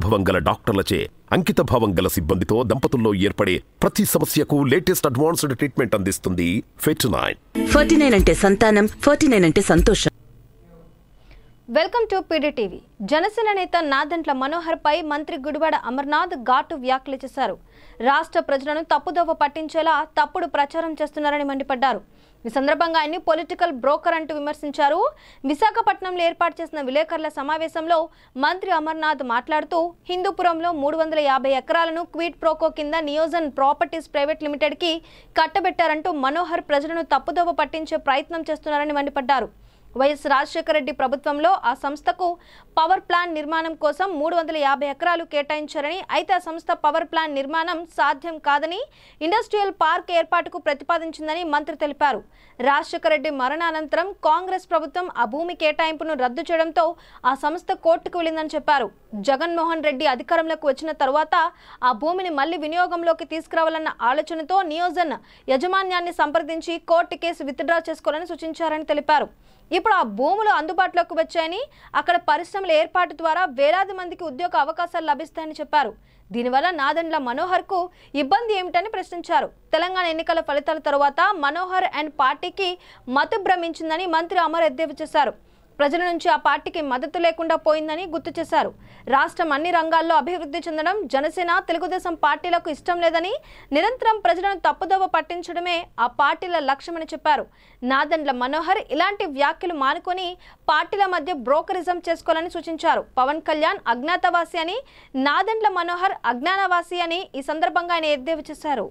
అంకితభావం గల డాక్టర్లచే అంకితభావం గల సిబ్బందితో దంపతుల్లో ఏర్పడే ప్రతి సమస్యకు లేటెస్ట్ అడ్వాన్స్డ్ ట్రీట్మెంట్ అందిస్తుంది ఫెర్టినైన్. ఫెర్టినైన్ అంటే సంతానం, ఫెర్టినైన్ అంటే సంతోషం. Welcome to PDTV. జనసేన నేత నాదెండ్ల మనోహర్ పై మంత్రి గుడివాడ అమర్నాథ్ ఘాటు వ్యాఖ్యలు చేశారు. రాష్ట్ర ప్రజలను తప్పుదోవ పట్టించేలా తప్పుడు ప్రచారం చేస్తున్నారని మండిపడ్డారు. ఈ సందర్భంగా ఆయన్ని పొలిటికల్ బ్రోకర్ అంటూ విమర్శించారు. విశాఖపట్నంలో ఏర్పాటు చేసిన విలేకరుల సమావేశంలో మంత్రి అమర్నాథ్ మాట్లాడుతూ హిందూపురంలో 350 ఎకరాలను క్విడ్ ప్రోకో కింద నియోజన్ ప్రాపర్టీస్ ప్రైవేట్ లిమిటెడ్కి కట్టబెట్టారంటూ మనోహర్ ప్రజలను తప్పుదోవ పట్టించే ప్రయత్నం చేస్తున్నారని మండిపడ్డారు. వైఎస్ రాజశేఖర రెడ్డి ప్రభుత్వంలో ఆ సంస్థకు పవర్ ప్లాంట్ నిర్మాణం కోసం 350 ఎకరాలు కేటాయించారని, అయితే ఆ సంస్థ పవర్ ప్లాంట్ నిర్మాణం సాధ్యం కాదని ఇండస్ట్రియల్ పార్క్ ఏర్పాటుకు ప్రతిపాదించిందని మంత్రి తెలిపారు. రాజశేఖర రెడ్డి మరణానంతరం కాంగ్రెస్ ప్రభుత్వం ఆ భూమి కేటాయింపును రద్దు చేయడంతో ఆ సంస్థ కోర్టుకు వెళ్లిందని చెప్పారు. జగన్మోహన్ రెడ్డి అధికారంలోకి వచ్చిన తరువాత ఆ భూమిని మళ్లీ వినియోగంలోకి తీసుకురావాలన్న ఆలోచనతో నియోజన్ యాజమాన్యాన్ని సంప్రదించి కోర్టు కేసు విత్డ్రా చేసుకోవాలని సూచించారని తెలిపారు. ఇప్పుడు ఆ భూములు అందుబాటులోకి వచ్చాయని, అక్కడ పరిశ్రమల ఏర్పాటు ద్వారా వేలాది మందికి ఉద్యోగ అవకాశాలు లభిస్తాయని చెప్పారు. దీనివల్ల నాదెండ్ల మనోహర్కు ఇబ్బంది ఏమిటని ప్రశ్నించారు. తెలంగాణ ఎన్నికల ఫలితాల తరువాత మనోహర్ అండ్ పార్టీకి మతి భ్రమించిందని మంత్రి అమర్ ఎద్దేవా చేశారు. ప్రజల నుంచి ఆ పార్టీకి మద్దతు లేకుండా పోయిందని గుర్తు చేశారు. రాష్ట్రం అన్ని రంగాల్లో అభివృద్ధి చెందడం జనసేన, తెలుగుదేశం పార్టీలకు ఇష్టం లేదని, నిరంతరం ప్రజలను తప్పుదోవ పట్టించడమే ఆ పార్టీల లక్ష్యమని చెప్పారు. నాదెండ్ల మనోహర్ ఇలాంటి వ్యాఖ్యలు మానుకొని పార్టీల మధ్య బ్రోకరిజం చేసుకోవాలని సూచించారు. పవన్ కళ్యాణ్ అజ్ఞాతవాసి అని, నాదెండ్ల మనోహర్ అజ్ఞానవాసి అని ఈ సందర్భంగా ఆయన ఎద్దేవా చేశారు.